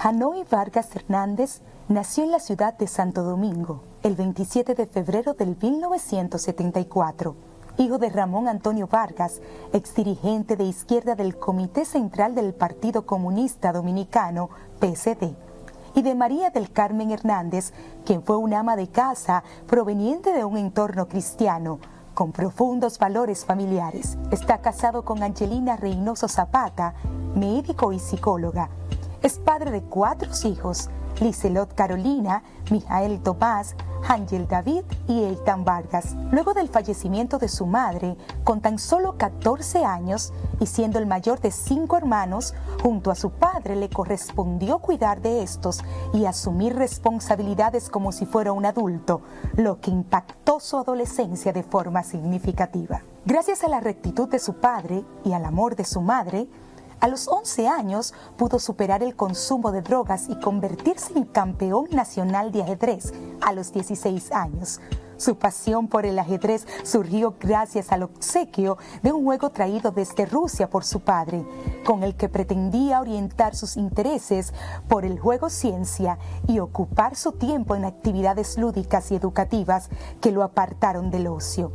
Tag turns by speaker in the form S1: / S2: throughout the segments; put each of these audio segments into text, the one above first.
S1: Hanoi Vargas Hernández nació en la ciudad de Santo Domingo el 27 de febrero del 1974, hijo de Ramón Antonio Vargas, exdirigente de izquierda del Comité Central del Partido Comunista Dominicano, PSD, y de María del Carmen Hernández, quien fue una ama de casa proveniente de un entorno cristiano, con profundos valores familiares. Está casado con Angelina Reynoso Zapata, médico y psicóloga. Es padre de 4 hijos: Liselot Carolina, Mijael Tomás, Ángel David y Eitan Vargas. Luego del fallecimiento de su madre, con tan solo 14 años y siendo el mayor de 5 hermanos, junto a su padre le correspondió cuidar de estos y asumir responsabilidades como si fuera un adulto, lo que impactó su adolescencia de forma significativa. Gracias a la rectitud de su padre y al amor de su madre, a los 11 años pudo superar el consumo de drogas y convertirse en campeón nacional de ajedrez a los 16 años. Su pasión por el ajedrez surgió gracias al obsequio de un juego traído desde Rusia por su padre, con el que pretendía orientar sus intereses por el juego ciencia y ocupar su tiempo en actividades lúdicas y educativas que lo apartaron del ocio.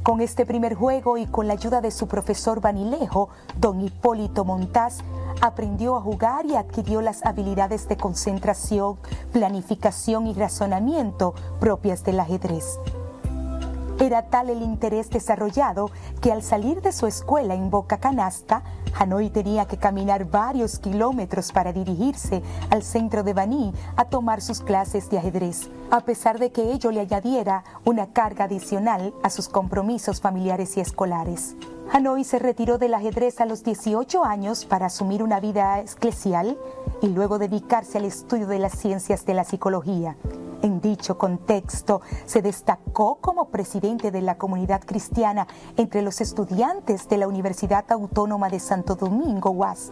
S1: Con este primer juego y con la ayuda de su profesor vanilejo, don Hipólito Montaz, aprendió a jugar y adquirió las habilidades de concentración, planificación y razonamiento propias del ajedrez. Era tal el interés desarrollado que al salir de su escuela en Boca Canasta, Hanoi tenía que caminar varios kilómetros para dirigirse al centro de Baní a tomar sus clases de ajedrez, a pesar de que ello le añadiera una carga adicional a sus compromisos familiares y escolares. Hanoi se retiró del ajedrez a los 18 años para asumir una vida eclesial y luego dedicarse al estudio de las ciencias de la psicología. En dicho contexto, se destacó como presidente de la comunidad cristiana entre los estudiantes de la Universidad Autónoma de Santo Domingo, UAS,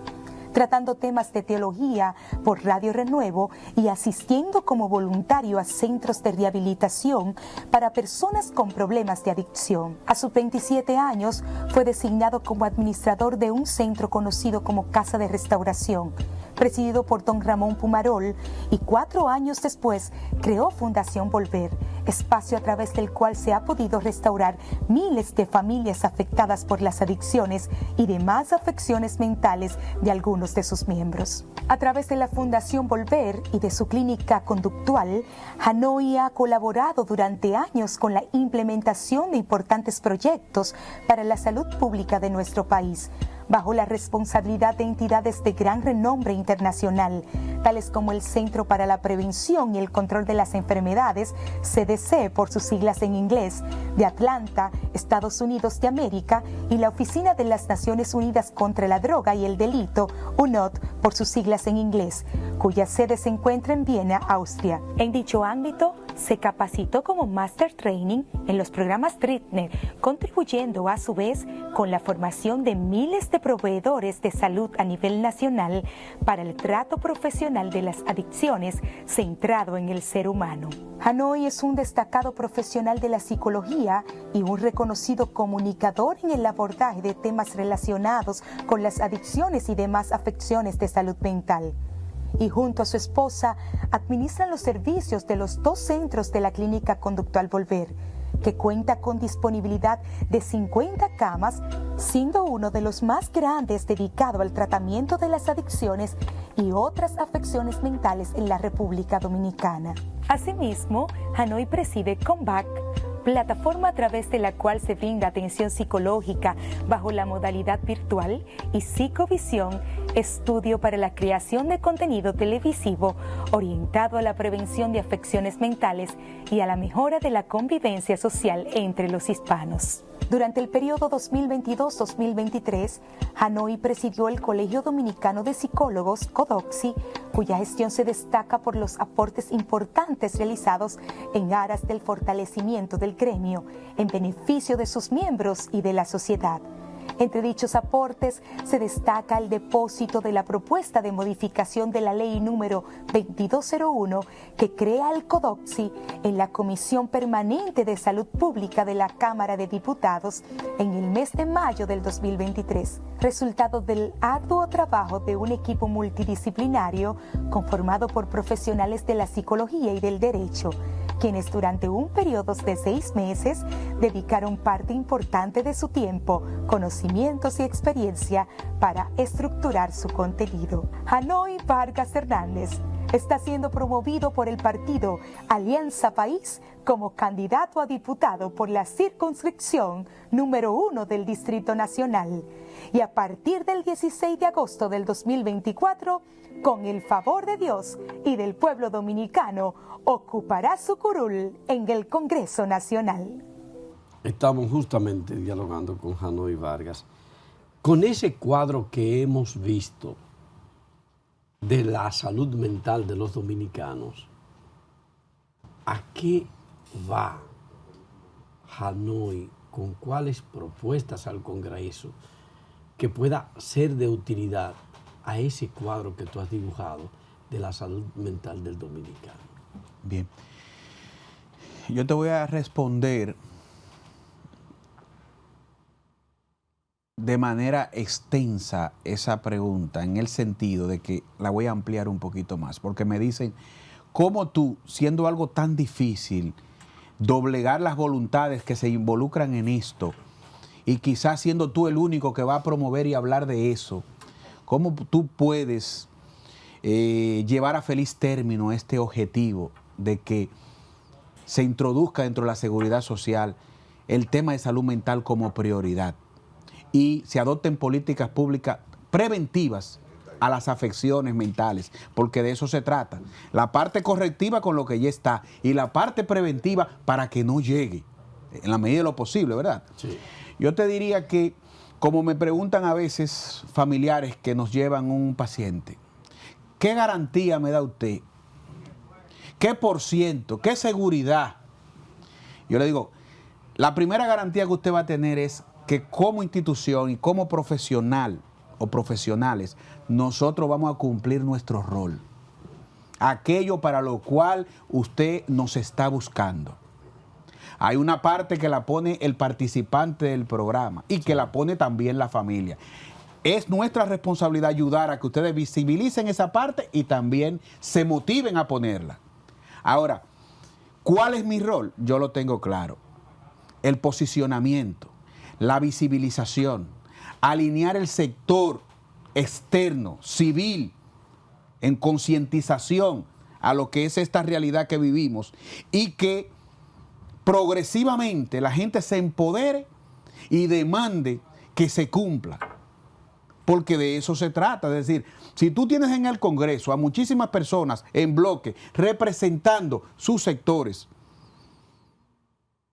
S1: tratando temas de teología por Radio Renuevo y asistiendo como voluntario a centros de rehabilitación para personas con problemas de adicción. A sus 27 años fue designado como administrador de un centro conocido como Casa de Restauración, presidido por don Ramón Pumarol, y 4 años después creó Fundación Volver, espacio a través del cual se ha podido restaurar miles de familias afectadas por las adicciones y demás afecciones mentales de algunos de sus miembros. A través de la Fundación Volver y de su clínica conductual, Hanoi ha colaborado durante años con la implementación de importantes proyectos para la salud pública de nuestro país, bajo la responsabilidad de entidades de gran renombre internacional, tales como el Centro para la Prevención y el Control de las Enfermedades, CDC por sus siglas en inglés, de Atlanta, Estados Unidos de América, y la Oficina de las Naciones Unidas contra la Droga y el Delito, UNODC por sus siglas en inglés, cuya sede se encuentra en Viena, Austria. En dicho ámbito, se capacitó como Master Training en los programas Trittner, contribuyendo a su vez con la formación de miles de proveedores de salud a nivel nacional para el trato profesional de las adicciones centrado en el ser humano. Hanoi es un destacado profesional de la psicología y un reconocido comunicador en el abordaje de temas relacionados con las adicciones y demás afecciones de salud mental. Y junto a su esposa administran los servicios de los 2 centros de la Clínica Conductual Volver, que cuenta con disponibilidad de 50 camas, siendo uno de los más grandes dedicado al tratamiento de las adicciones y otras afecciones mentales en la República Dominicana. Asimismo, Hanoi preside Comeback, plataforma a través de la cual se brinda atención psicológica bajo la modalidad virtual, y Psicovisión, estudio para la creación de contenido televisivo orientado a la prevención de afecciones mentales y a la mejora de la convivencia social entre los hispanos. Durante el periodo 2022-2023, Hanoi presidió el Colegio Dominicano de Psicólogos, CODOPSI, cuya gestión se destaca por los aportes importantes realizados en aras del fortalecimiento del gremio, en beneficio de sus miembros y de la sociedad. Entre dichos aportes se destaca el depósito de la propuesta de modificación de la ley número 2201 que crea el CODOCSI en la Comisión Permanente de Salud Pública de la Cámara de Diputados en el mes de mayo del 2023, resultado del arduo trabajo de un equipo multidisciplinario conformado por profesionales de la psicología y del derecho, quienes durante un periodo de 6 meses dedicaron parte importante de su tiempo, conocimientos y experiencia para estructurar su contenido. Hanoi Vargas Hernández está siendo promovido por el partido Alianza País como candidato a diputado por la circunscripción número 1 del Distrito Nacional. Y a partir del 16 de agosto del 2024, con el favor de Dios y del pueblo dominicano, ocupará su curul en el Congreso Nacional.
S2: Estamos justamente dialogando con Hanoi Vargas. Con ese cuadro que hemos visto de la salud mental de los dominicanos, ¿a qué va Hanoi? ¿Con cuáles propuestas al Congreso que pueda ser de utilidad a ese cuadro que tú has dibujado de la salud mental del dominicano?
S3: Bien, yo te voy a responder de manera extensa esa pregunta, en el sentido de que la voy a ampliar un poquito más, porque me dicen, ¿cómo tú, siendo algo tan difícil, doblegar las voluntades que se involucran en esto, y quizás siendo tú el único que va a promover y hablar de eso, cómo tú puedes llevar a feliz término este objetivo de que se introduzca dentro de la seguridad social el tema de salud mental como prioridad y se adopten políticas públicas preventivas a las afecciones mentales, porque de eso se trata. La parte correctiva con lo que ya está y la parte preventiva para que no llegue, en la medida de lo posible, ¿verdad?
S2: Sí.
S3: Yo te diría que, como me preguntan a veces familiares que nos llevan un paciente, ¿qué garantía me da usted? ¿Qué por ciento? ¿Qué seguridad? Yo le digo, la primera garantía que usted va a tener es que como institución y como profesional o profesionales, nosotros vamos a cumplir nuestro rol. Aquello para lo cual usted nos está buscando. Hay una parte que la pone el participante del programa y que la pone también la familia. Es nuestra responsabilidad ayudar a que ustedes visibilicen esa parte y también se motiven a ponerla. Ahora, ¿cuál es mi rol? Yo lo tengo claro. El posicionamiento, la visibilización, alinear el sector externo, civil, en concientización a lo que es esta realidad que vivimos y que progresivamente la gente se empodere y demande que se cumpla. Porque de eso se trata. Es decir, si tú tienes en el Congreso a muchísimas personas en bloque representando sus sectores,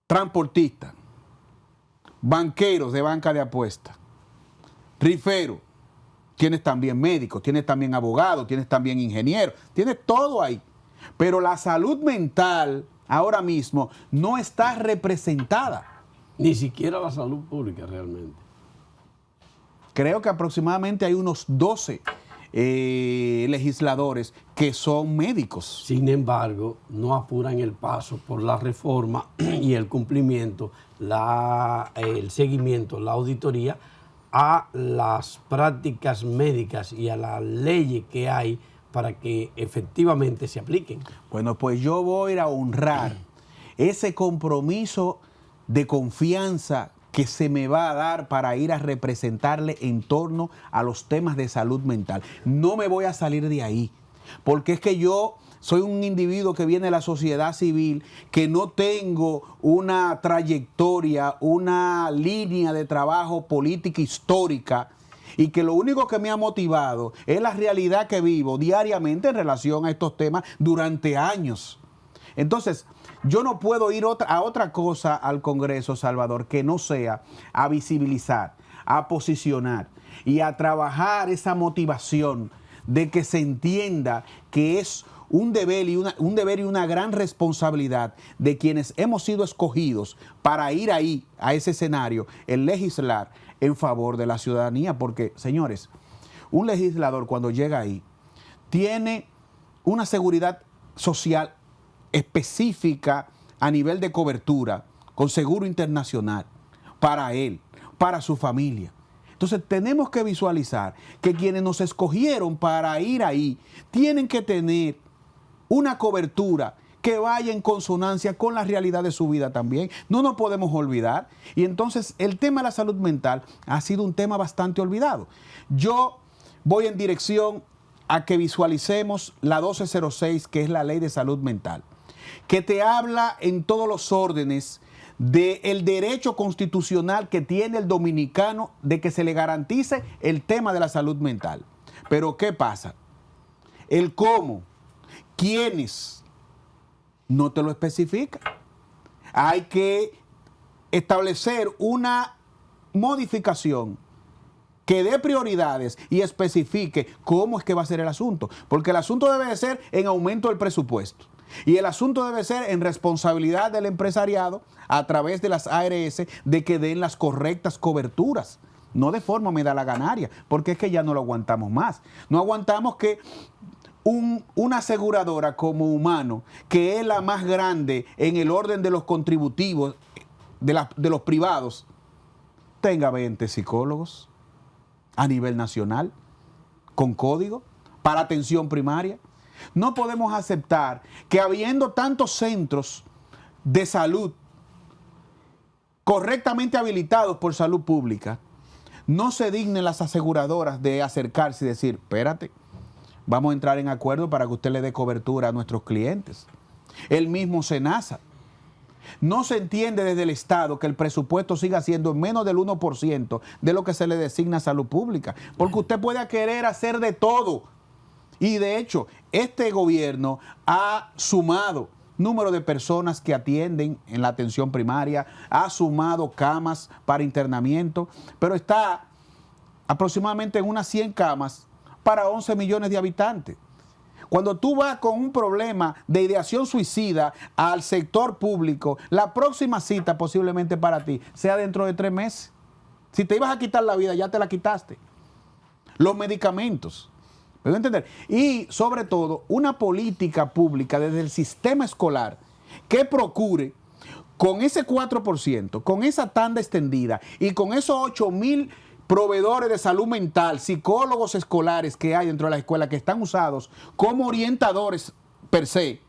S3: transportistas, banqueros de banca de apuestas, riferos, tienes también médicos, tienes también abogados, tienes también ingenieros, tienes todo ahí. Pero la salud mental ahora mismo no está representada.
S2: Ni siquiera la salud pública realmente.
S3: Creo que aproximadamente hay unos 12 legisladores que son médicos.
S2: Sin embargo, no apuran el paso por la reforma y el cumplimiento, el seguimiento, la auditoría a las prácticas médicas y a las leyes que hay para que efectivamente se apliquen.
S3: Bueno, pues yo voy a honrar ese compromiso de confianza que se me va a dar para ir a representarle en torno a los temas de salud mental. No me voy a salir de ahí, porque es que yo soy un individuo que viene de la sociedad civil, que no tengo una trayectoria, una línea de trabajo política histórica, y que lo único que me ha motivado es la realidad que vivo diariamente en relación a estos temas durante años. Entonces, yo no puedo ir a otra cosa al Congreso, Salvador, que no sea a visibilizar, a posicionar y a trabajar esa motivación de que se entienda que es un deber y una gran responsabilidad de quienes hemos sido escogidos para ir ahí, a ese escenario, el legislar en favor de la ciudadanía, porque, señores, un legislador cuando llega ahí tiene una seguridad social específica a nivel de cobertura, con seguro internacional, para él, para su familia. Entonces tenemos que visualizar que quienes nos escogieron para ir ahí tienen que tener una cobertura que vaya en consonancia con la realidad de su vida también. No nos podemos olvidar. Y entonces el tema de la salud mental ha sido un tema bastante olvidado. Yo voy en dirección a que visualicemos la 1206, que es la Ley de Salud Mental, que te habla en todos los órdenes del derecho constitucional que tiene el dominicano de que se le garantice el tema de la salud mental. Pero ¿qué pasa? El cómo, quiénes, no te lo especifica. Hay que establecer una modificación que dé prioridades y especifique cómo es que va a ser el asunto. Porque el asunto debe de ser en aumento del presupuesto. Y el asunto debe ser en responsabilidad del empresariado a través de las ARS de que den las correctas coberturas. No de forma medalaganaria, porque es que ya no lo aguantamos más. No aguantamos que una aseguradora como Humano, que es la más grande en el orden de los contributivos de los privados, tenga 20 psicólogos a nivel nacional, con código, para atención primaria. No podemos aceptar que habiendo tantos centros de salud correctamente habilitados por salud pública, no se dignen las aseguradoras de acercarse y decir, espérate, vamos a entrar en acuerdo para que usted le dé cobertura a nuestros clientes. El mismo SENASA. No se entiende desde el Estado que el presupuesto siga siendo menos del 1% de lo que se le designa a salud pública, porque usted puede querer hacer de todo. Y de hecho, este gobierno ha sumado número de personas que atienden en la atención primaria, ha sumado camas para internamiento, pero está aproximadamente en unas 100 camas para 11 millones de habitantes. Cuando tú vas con un problema de ideación suicida al sector público, la próxima cita posiblemente para ti sea dentro de 3 meses. Si te ibas a quitar la vida, ya te la quitaste. Los medicamentos. ¿Puedo entender? Y sobre todo, una política pública desde el sistema escolar que procure, con ese 4%, con esa tanda extendida y con esos 8,000 proveedores de salud mental, psicólogos escolares que hay dentro de la escuela que están usados como orientadores per se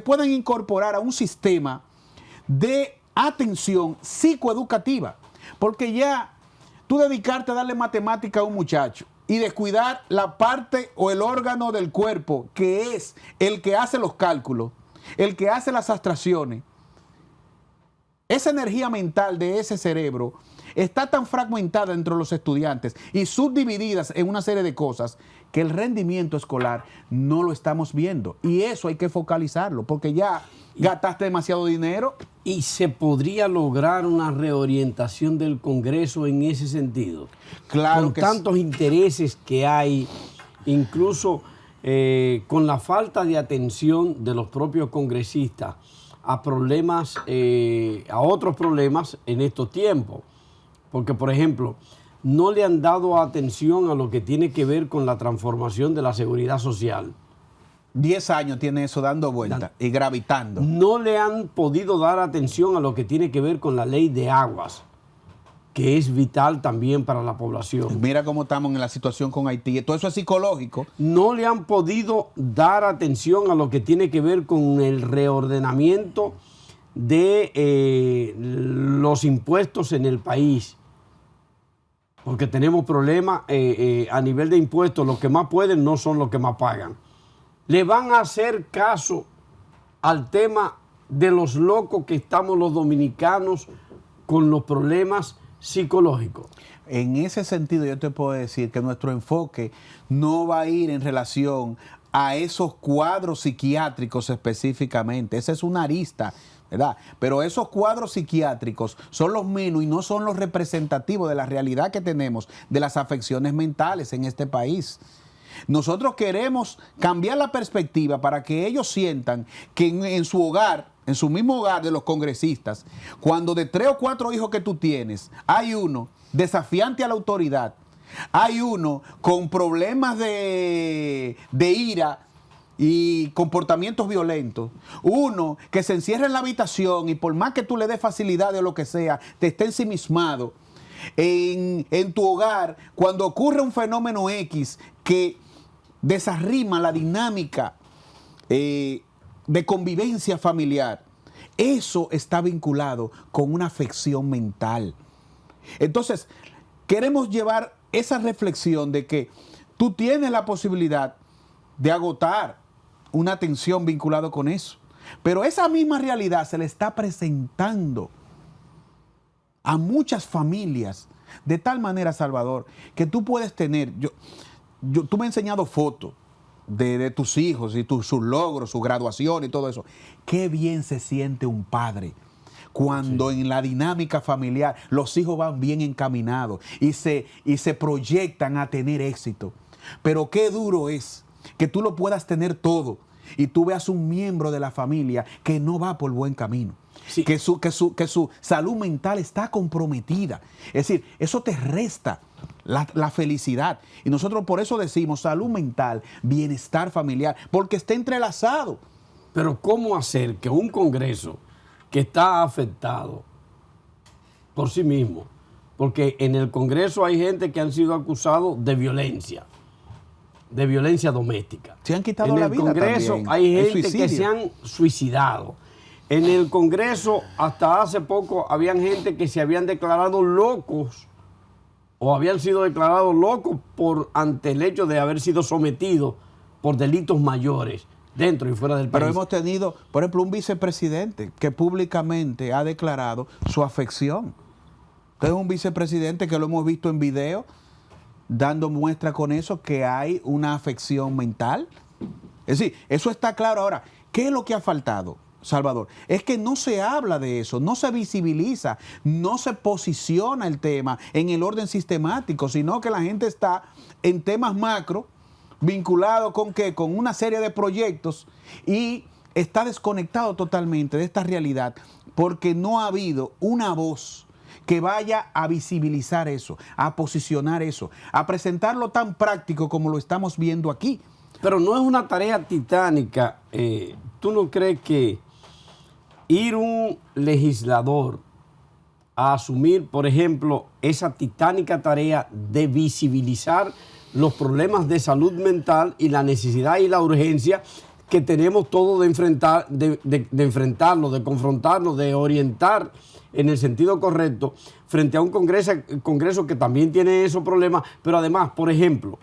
S3: puedan incorporar a un sistema de atención psicoeducativa. Porque ya tú dedicarte a darle matemática a un muchacho y descuidar la parte o el órgano del cuerpo que es el que hace los cálculos, el que hace las abstracciones, esa energía mental de ese cerebro está tan fragmentada entre los estudiantes y subdivididas en una serie de cosas que el rendimiento escolar no lo estamos viendo. Y eso hay que focalizarlo, porque ya gastaste demasiado dinero.
S2: ¿Y se podría lograr una reorientación del Congreso en ese sentido?
S3: Claro,
S2: con tantos intereses que hay, incluso con la falta de atención de los propios congresistas a problemas, a otros problemas en estos tiempos. Porque, por ejemplo, no le han dado atención a lo que tiene que ver con la transformación de la seguridad social.
S3: 10 años tiene eso dando vueltas y gravitando.
S2: No le han podido dar atención a lo que tiene que ver con la ley de aguas, que es vital también para la población.
S3: Mira cómo estamos en la situación con Haití. Todo eso es psicológico.
S2: No le han podido dar atención a lo que tiene que ver con el reordenamiento de los impuestos en el país. Porque tenemos problemas a nivel de impuestos. Los que más pueden no son los que más pagan. Le van a hacer caso al tema de los locos que estamos los dominicanos con los problemas psicológicos.
S3: En ese sentido yo te puedo decir que nuestro enfoque no va a ir en relación a esos cuadros psiquiátricos específicamente. Esa es una arista, ¿verdad? Pero esos cuadros psiquiátricos son los menos y no son los representativos de la realidad que tenemos de las afecciones mentales en este país. Nosotros queremos cambiar la perspectiva para que ellos sientan que en su hogar, en su mismo hogar de los congresistas, cuando de 3 o 4 hijos que tú tienes, hay uno desafiante a la autoridad, hay uno con problemas de ira y comportamientos violentos, uno que se encierra en la habitación y por más que tú le des facilidades o lo que sea, te esté ensimismado en tu hogar, cuando ocurre un fenómeno X que desarrima la dinámica de convivencia familiar, eso está vinculado con una afección mental. Entonces, queremos llevar esa reflexión de que tú tienes la posibilidad de agotar una atención vinculada con eso, pero esa misma realidad se le está presentando a muchas familias de tal manera, Salvador, que tú puedes tener, tú me has enseñado fotos de tus hijos y sus logros, su graduación y todo eso. Qué bien se siente un padre cuando en la dinámica familiar los hijos van bien encaminados y se proyectan a tener éxito. Pero qué duro es que tú lo puedas tener todo y tú veas un miembro de la familia que no va por buen camino. Sí. Que su salud mental está comprometida. Es decir, eso te resta la felicidad. Y nosotros por eso decimos salud mental, bienestar familiar, porque está entrelazado.
S2: Pero ¿cómo hacer que un Congreso que está afectado por sí mismo, porque en el Congreso hay gente que han sido acusados de violencia doméstica?
S3: Se han quitado la vida.
S2: En el Congreso
S3: también.
S2: Hay gente que se han suicidado. En el Congreso, hasta hace poco, habían gente que se habían declarado locos o habían sido declarados locos ante el hecho de haber sido sometidos por delitos mayores dentro y fuera del país.
S3: Pero hemos tenido, por ejemplo, un vicepresidente que públicamente ha declarado su afección. Entonces, un vicepresidente que lo hemos visto en video dando muestra con eso que hay una afección mental. Es decir, eso está claro. Ahora, ¿qué es lo que ha faltado, Salvador? Es que no se habla de eso, no se visibiliza, no se posiciona el tema en el orden sistemático, sino que la gente está en temas macro, vinculado con ¿qué? Con una serie de proyectos y está desconectado totalmente de esta realidad porque no ha habido una voz que vaya a visibilizar eso, a posicionar eso, a presentarlo tan práctico como lo estamos viendo aquí.
S2: Pero no es una tarea titánica. ¿Tú no crees que ir un legislador a asumir, por ejemplo, esa titánica tarea de visibilizar los problemas de salud mental y la necesidad y la urgencia que tenemos todos de enfrentarlo, de confrontarlo, de orientar en el sentido correcto frente a un congreso que también tiene esos problemas, pero además, por ejemplo,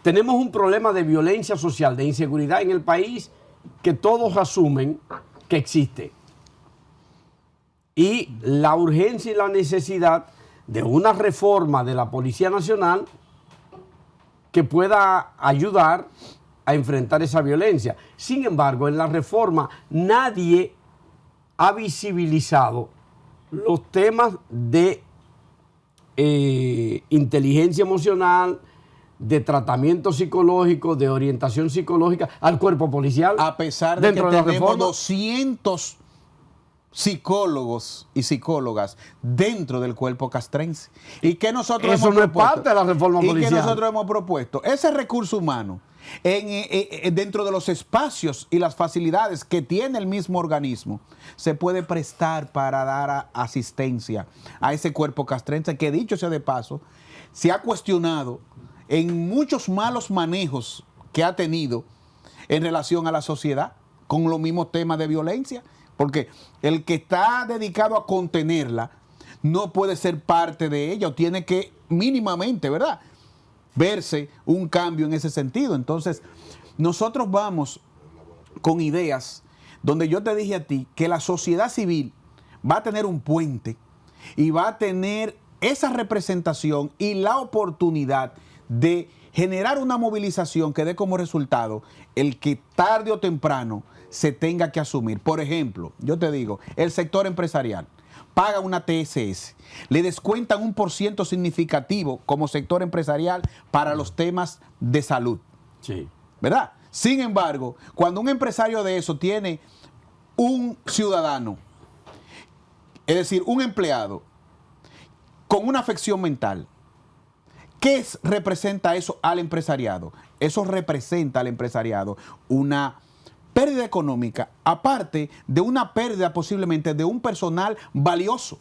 S2: tenemos un problema de violencia social, de inseguridad en el país que todos asumen que existe. Y la urgencia y la necesidad de una reforma de la Policía Nacional que pueda ayudar a enfrentar esa violencia. Sin embargo, en la reforma nadie ha visibilizado los temas de inteligencia emocional, de tratamiento psicológico, de orientación psicológica al cuerpo policial.
S3: A pesar de que tenemos 200 psicólogos y psicólogas dentro del cuerpo castrense. ¿Y qué nosotros
S2: eso
S3: hemos
S2: no
S3: propuesto?
S2: Es parte de la reforma policial.
S3: ¿Y qué nosotros hemos propuesto? Ese recurso humano dentro de los espacios y las facilidades que tiene el mismo organismo se puede prestar para dar asistencia a ese cuerpo castrense que, dicho sea de paso, se ha cuestionado en muchos malos manejos que ha tenido en relación a la sociedad con los mismos temas de violencia, porque el que está dedicado a contenerla no puede ser parte de ella o tiene que mínimamente, ¿verdad?, verse un cambio en ese sentido. Entonces, nosotros vamos con ideas donde yo te dije a ti que la sociedad civil va a tener un puente y va a tener esa representación y la oportunidad de generar una movilización que dé como resultado el que tarde o temprano se tenga que asumir. Por ejemplo, yo te digo, el sector empresarial paga una TSS, le descuentan un % significativo como sector empresarial para los temas de salud.
S2: Sí.
S3: ¿Verdad? Sin embargo, cuando un empresario de eso tiene un ciudadano, es decir, un empleado con una afección mental, ¿qué representa eso al empresariado? Eso representa al empresariado una pérdida económica, aparte de una pérdida posiblemente de un personal valioso.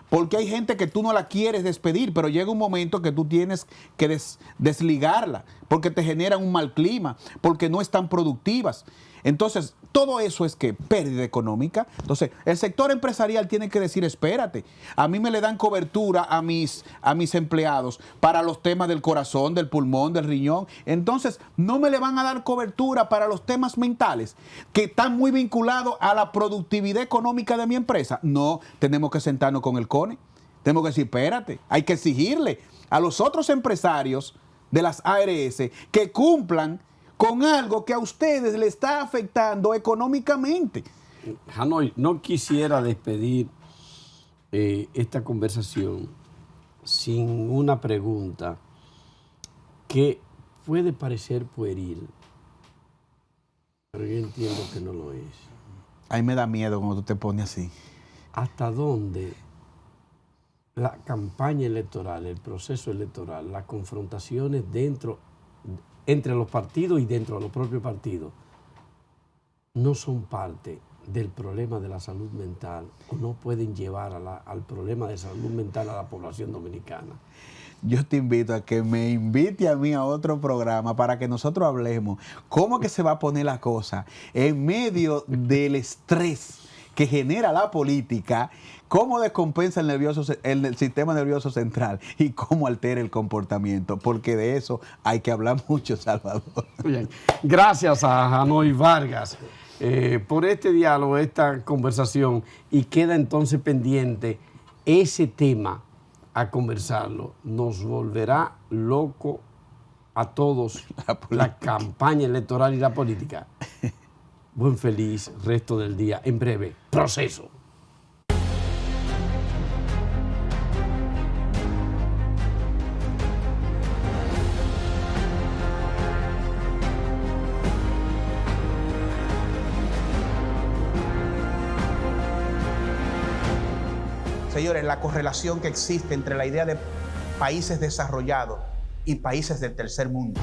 S3: Porque hay gente que tú no la quieres despedir, pero llega un momento que tú tienes que desligarla, porque te generan un mal clima, porque no están productivas. Entonces, todo eso es que pérdida económica. Entonces, el sector empresarial tiene que decir, espérate, a mí me le dan cobertura a mis empleados para los temas del corazón, del pulmón, del riñón. Entonces, no me le van a dar cobertura para los temas mentales, que están muy vinculados a la productividad económica de mi empresa. No, tenemos que sentarnos con el CONE. Tenemos que decir, espérate, hay que exigirle a los otros empresarios de las ARS que cumplan con algo que a ustedes le está afectando económicamente.
S2: Hanoi, no quisiera despedir esta conversación sin una pregunta que puede parecer pueril, pero yo entiendo que no lo es.
S3: A mí me da miedo cuando tú te pones así.
S2: ¿Hasta dónde la campaña electoral, el proceso electoral, las confrontaciones entre los partidos y dentro de los propios partidos no son parte del problema de la salud mental o no pueden llevar al problema de salud mental a la población dominicana?
S3: Yo te invito a que me invite a mí a otro programa para que nosotros hablemos cómo que se va a poner la cosa en medio del estrés que genera la política, cómo descompensa el sistema nervioso central y cómo altera el comportamiento, porque de eso hay que hablar mucho, Salvador.
S2: Bien. Gracias a Hanoi Vargas por este diálogo, esta conversación, y queda entonces pendiente ese tema a conversarlo. Nos volverá loco a todos la campaña electoral y la política. Buen feliz resto del día. En breve, Proceso.
S4: Señores, la correlación que existe entre la idea de países desarrollados y países del tercer mundo.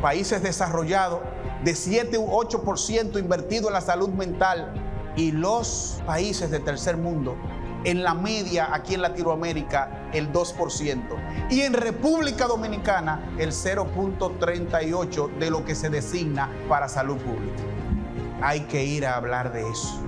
S4: Países desarrollados de 7 u 8% invertido en la salud mental, y los países del tercer mundo, en la media aquí en Latinoamérica, el 2%. Y en República Dominicana, el 0.38% de lo que se designa para salud pública. Hay que ir a hablar de eso.